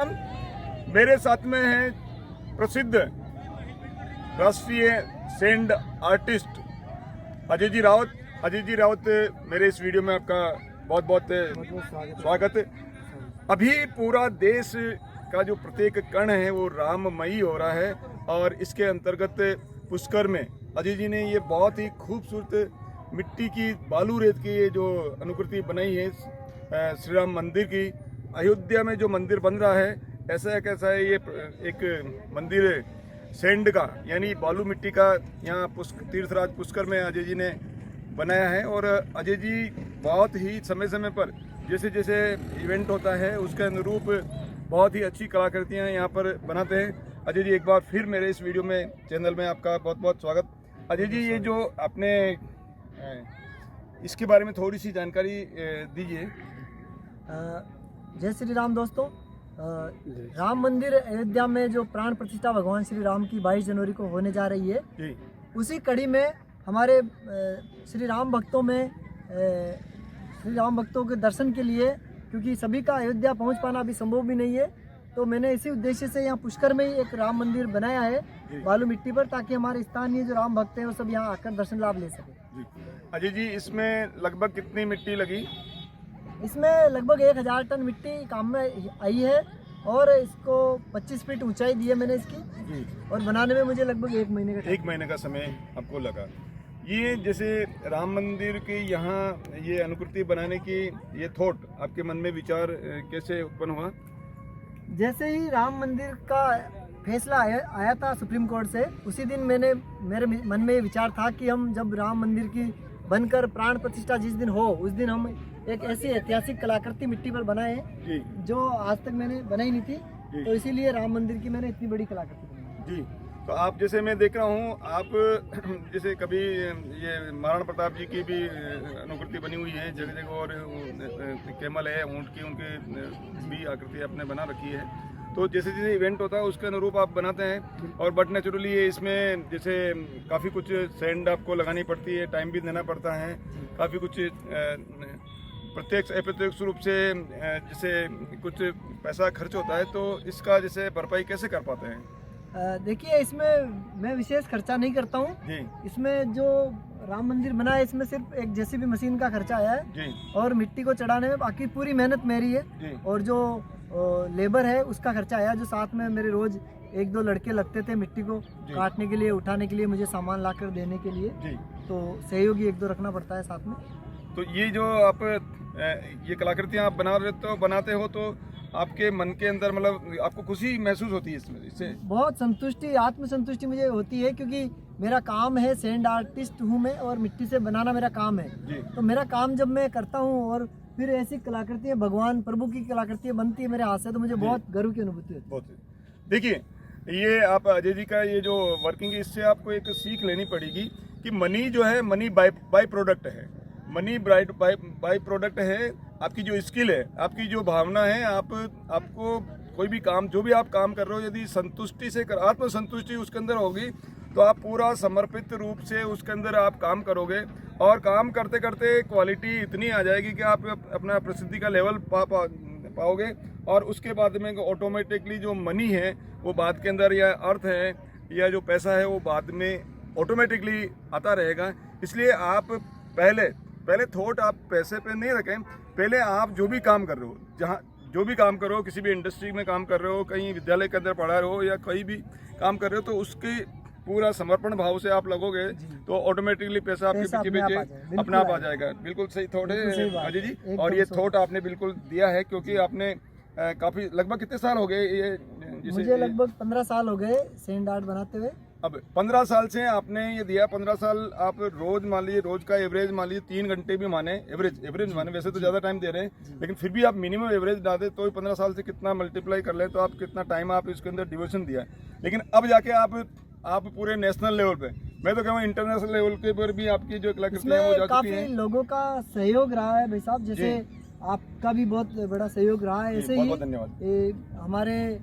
मेरे साथ में है प्रसिद्ध राष्ट्रीय सैंड आर्टिस्ट अजय जी रावत। अजय जी रावत, मेरे इस वीडियो में आपका बहुत बहुत स्वागत। अभी पूरा देश का जो प्रत्येक कण है वो राममयी हो रहा है और इसके अंतर्गत पुष्कर में अजय जी ने ये बहुत ही खूबसूरत मिट्टी की बालू रेत की ये जो अनुकृति बनाई है श्री राम मंदिर की। अयोध्या में जो मंदिर बन रहा है ऐसा है ये एक मंदिर सैंड का यानी बालू मिट्टी का यहाँ तीर्थराज पुष्कर में अजय जी ने बनाया है। और अजय जी बहुत ही समय समय पर जैसे जैसे इवेंट होता है उसके अनुरूप बहुत ही अच्छी कलाकृतियाँ यहाँ पर बनाते हैं। अजय जी एक बार फिर मेरे इस वीडियो में चैनल में आपका बहुत बहुत स्वागत। अजय जी ये जो आपने इसके बारे में थोड़ी सी जानकारी दीजिए। जय श्री राम दोस्तों। राम मंदिर अयोध्या में जो प्राण प्रतिष्ठा भगवान श्री राम की 22 जनवरी को होने जा रही है जी। उसी कड़ी में हमारे श्री राम भक्तों के दर्शन के लिए, क्योंकि सभी का अयोध्या पहुंच पाना अभी संभव भी नहीं है, तो मैंने इसी उद्देश्य से यहाँ पुष्कर में ही एक राम मंदिर बनाया है बालू मिट्टी पर, ताकि हमारे स्थानीय जो राम भक्त हैं वो सब यहाँ आकर दर्शन लाभ ले सके। अजय जी इसमें लगभग कितनी मिट्टी लगी? इसमें लगभग 1000 टन मिट्टी काम में आई है और इसको 25 फीट ऊंचाई दी है मैंने इसकी जी। और बनाने में मुझे लगभग 1 महीने का समय आपको लगा। ये जैसे राम मंदिर की यहाँ ये अनुकृति बनाने की ये थॉट आपके मन में विचार कैसे उत्पन्न हुआ? जैसे ही राम मंदिर का फैसला आया था सुप्रीम कोर्ट से, उसी दिन मेरे मन में ये विचार था कि हम जब राम मंदिर की बनकर प्राण प्रतिष्ठा जिस दिन हो उस दिन हम एक ऐसी ऐतिहासिक कलाकृति मिट्टी पर बनाए जो आज तक मैंने बनाई नहीं थी। तो इसीलिए राम मंदिर की मैंने इतनी बड़ी कलाकृति बनाई जी। तो आप जैसे मैं देख रहा हूँ आप जैसे कभी ये महाराणा प्रताप जी की भी अनुकृति बनी हुई है जगह जगह, और कैमल है ऊँट की, उनकी भी आकृति आपने बना रखी है। तो जैसे जैसे इवेंट होता है उसके अनुरूप आप बनाते हैं। और बट नेचुरली इसमें जैसे काफ़ी कुछ सैंड आपको लगानी पड़ती है, टाइम भी देना पड़ता है, काफ़ी कुछ प्रत्यक्ष अप्रत्यक्ष रूप से जैसे कुछ पैसा खर्च होता है। तो इसका जैसे भरपाई कैसे कर पाते हैं? देखिए इसमें मैं विशेष खर्चा नहीं करता हूँ। इसमें जो राम मंदिर बना है इसमें सिर्फ एक जेसीबी मशीन का खर्चा आया है और मिट्टी को चढ़ाने में बाकी पूरी मेहनत मेरी है। और जो लेबर है उसका खर्चा आया, जो साथ में मेरे रोज 1-2 लड़के लगते थे मिट्टी को काटने के लिए, उठाने के लिए, मुझे सामान लाकर देने के लिए। तो सहयोगी 1-2 रखना पड़ता है साथ में। तो ये जो आप ये कलाकृतियाँ आप बनाते हो तो आपके मन के अंदर मतलब आपको खुशी महसूस होती है इससे? बहुत संतुष्टि, आत्मसंतुष्टि मुझे होती है, क्योंकि मेरा काम है, सैंड आर्टिस्ट हूँ मैं और मिट्टी से बनाना मेरा काम है। तो मेरा काम जब मैं करता हूँ और फिर ऐसी कलाकृतियाँ भगवान प्रभु की कलाकृतियाँ बनती है मेरे हाथ से, तो मुझे बहुत गर्व की अनुभूति होती है। देखिए ये आप अजय जी का ये जो वर्किंग है इससे आपको एक सीख लेनी पड़ेगी कि मनी जो है मनी बाय प्रोडक्ट है, मनी बाय प्रोडक्ट है। आपकी जो स्किल है, आपकी जो भावना है, आपको कोई भी काम जो भी आप काम कर रहे हो यदि संतुष्टि से आत्मसंतुष्टि उसके अंदर होगी तो आप पूरा समर्पित रूप से उसके अंदर आप काम करोगे और काम करते करते क्वालिटी इतनी आ जाएगी कि आप अपना प्रसिद्धि का लेवल पाओगे। और उसके बाद में ऑटोमेटिकली जो मनी है वो बाद के अंदर, या अर्थ है या जो पैसा है वो बाद में ऑटोमेटिकली आता रहेगा। इसलिए आप पहले थॉट आप पैसे पे नहीं रखें। पहले आप जो भी काम कर रहे हो, जहाँ जो भी काम कर रहे हो, किसी भी इंडस्ट्री में काम कर रहे हो, कहीं विद्यालय के अंदर पढ़ा रहे हो या कहीं भी काम कर रहे हो, तो उसके पूरा समर्पण भाव से आप लगोगे तो ऑटोमेटिकली पैसा आपके पीछे अपने आप आ जाएगा। बिल्कुल सही थॉट है अजय जी, और ये थॉट आपने बिल्कुल दिया है, क्योंकि आपने काफी लगभग कितने साल हो गए ये? मुझे लगभग 15 साल हो गए सैंड आर्ट बनाते हुए। अब 15 साल से आपने ये दिया, 15 साल आप रोज मान लीजिए, रोज का एवरेज मान लीजिए 3 घंटे भी माने, एवरेज माने, वैसे तो ज़्यादा टाइम दे रहे हैं लेकिन फिर भी आप मिनिमम एवरेज डाल दे तो 15 साल से कितना मल्टीप्लाई कर ले तो आप कितना टाइम आप इसके अंदर डिवोशन दिया। लेकिन अब जाके आप पूरे नेशनल लेवल पे, मैं तो कहूँ इंटरनेशनल लेवल के पर भी आपकी जो कलाकृतियाँ है वो जा चुकी हैं। लोगों का सहयोग रहा है भाई साहब, जैसे आपका भी बहुत बड़ा सहयोग रहा है। ऐसे ही धन्यवाद। हमारे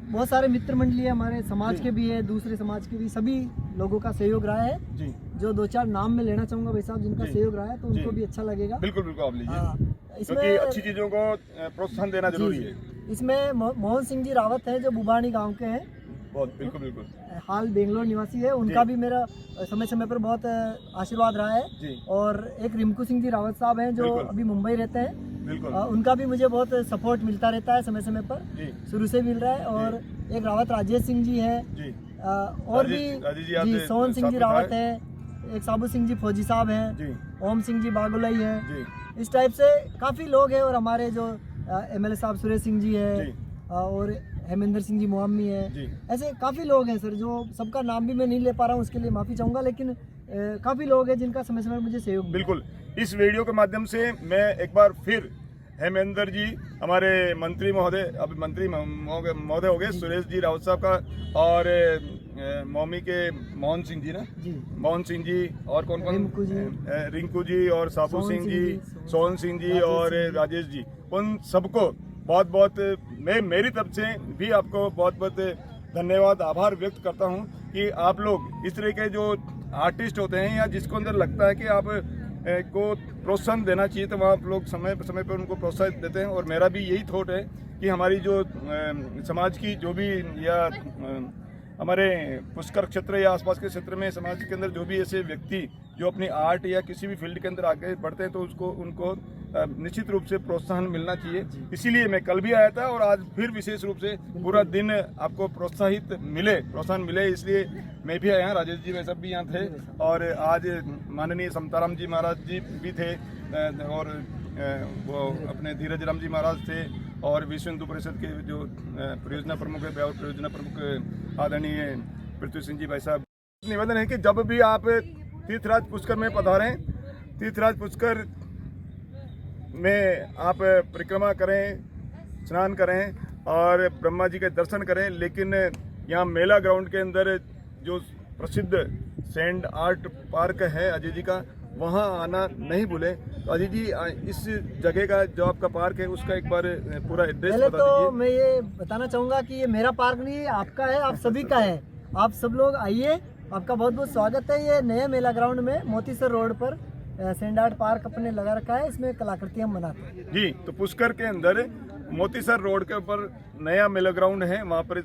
बहुत सारे मित्र मंडली है, हमारे समाज के भी है, दूसरे समाज के भी, सभी लोगों का सहयोग रहा है जी। जो 2-4 नाम में लेना चाहूंगा भाई साहब जिनका सहयोग रहा है, तो उनको भी अच्छा लगेगा। बिल्कुल बिल्कुल आप लीजिए। क्योंकि अच्छी चीजों को प्रोत्साहन देना जरूरी है। इसमें मोहन सिंह जी रावत हैं जो बुबानी गांव के हैं, बहुत बिल्कुल बिल्कुल हाल बेंगलोर निवासी है, उनका भी मेरा समय समय पर बहुत आशीर्वाद रहा है। जी और एक रिंकू सिंह जी रावत साहब हैं जो बिल्कुल। अभी मुंबई रहते हैं, बिल्कुल उनका भी मुझे बहुत सपोर्ट मिलता रहता है समय समय पर, जी शुरू से मिल रहा है। और एक रावत राजेश सिंह जी हैं, जी और भी जी सोहन सिंह जी रावत हैं, एक साबू सिंह जी फौजी साहब हैं, जी ओम सिंह जी बागुलई हैं, जी इस टाइप से काफ़ी लोग हैं। और हमारे जो एमएलए साहब सुरेश सिंह जी जी हैं, और हेमेंद्र सिंह जी मोहम्मी हैं, जी ऐसे काफ़ी लोग हैं सर, जो सबका नाम भी मैं नहीं ले पा रहा हूँ, उसके लिए माफ़ी चाहूँगा, लेकिन काफ़ी लोग हैं जिनका समय समय पर मुझे सहयोग मिला। बिल्कुल। इस वीडियो के माध्यम से मैं एक बार फिर हेमेंद्र जी, हमारे मंत्री महोदय, अभी मंत्री महोदय हो गए, सुरेश जी रावत साहब का, और मौमी के मोहन सिंह जी ना जी, मोहन सिंह जी, और कौन कौन, रिंकू जी और साबू सिंह जी, सोहन सिंह जी और राजेश जी, उन सबको बहुत बहुत मैं मेरी तरफ से भी आपको बहुत बहुत धन्यवाद, आभार व्यक्त करता हूं कि आप लोग इस तरह के जो आर्टिस्ट होते हैं या जिसको अंदर लगता है कि आप को प्रोत्साहन देना चाहिए, तो वहाँ आप लोग समय समय पर उनको प्रोत्साहित देते हैं। और मेरा भी यही थॉट है कि हमारी जो समाज की जो भी, या हमारे पुष्कर क्षेत्र या आसपास के क्षेत्र में समाज के अंदर जो भी ऐसे व्यक्ति जो अपनी आर्ट या किसी भी फील्ड के अंदर आगे बढ़ते हैं, तो उनको निश्चित रूप से प्रोत्साहन मिलना चाहिए। इसीलिए मैं कल भी आया था और आज फिर विशेष रूप से पूरा दिन आपको प्रोत्साहन मिले, इसलिए मैं भी आया। राजेश जी वे सब भी यहाँ थे, और आज माननीय समताराम जी महाराज जी भी थे, और वो अपने धीरज राम जी महाराज थे, और विश्व हिंदू परिषद के जो परियोजना प्रमुख है, और परियोजना प्रमुख आदरणीय पृथ्वी सिंह जी भाई साहब। निवेदन है कि जब भी आप तीर्थराज पुष्कर में पधारें, तीर्थराज पुष्कर में आप परिक्रमा करें, स्नान करें और ब्रह्मा जी के दर्शन करें, लेकिन यहाँ मेला ग्राउंड के अंदर जो प्रसिद्ध सैंड आर्ट पार्क है अजय जी का, वहाँ आना नहीं भूलें। तो अजय जी, इस जगह का जो आपका पार्क है उसका एक बार पूरा एड्रेस पहले बता तो दीजिए। मैं ये बताना चाहूँगा कि ये मेरा पार्क नहीं है, आपका है, आप सभी का है। आप सब लोग आइए, आपका बहुत बहुत स्वागत है। ये नए मेला ग्राउंड में मोतीसर रोड पर सैंड आर्ट पार्क अपने लगा रखा है, इसमें कलाकृति हम बनाते हैं जी। तो पुष्कर के अंदर मोतीसर रोड के ऊपर नया मेला ग्राउंड है, वहाँ पर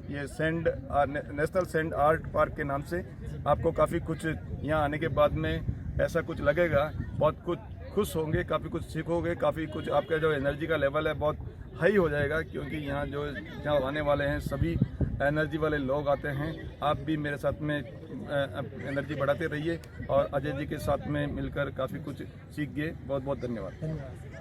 ये नेशनल सैंड आर्ट पार्क के नाम से आपको काफ़ी कुछ यहाँ आने के बाद में ऐसा कुछ लगेगा, बहुत कुछ खुश होंगे, काफ़ी कुछ सीखोगे, काफ़ी कुछ आपका जो एनर्जी का लेवल है बहुत हाई हो जाएगा, क्योंकि यहाँ जो यहाँ आने वाले हैं सभी एनर्जी वाले लोग आते हैं। आप भी मेरे साथ में एनर्जी बढ़ाते रहिए, और अजय जी के साथ में मिलकर काफ़ी कुछ सीख गए। बहुत बहुत धन्यवाद। धन्यवाद।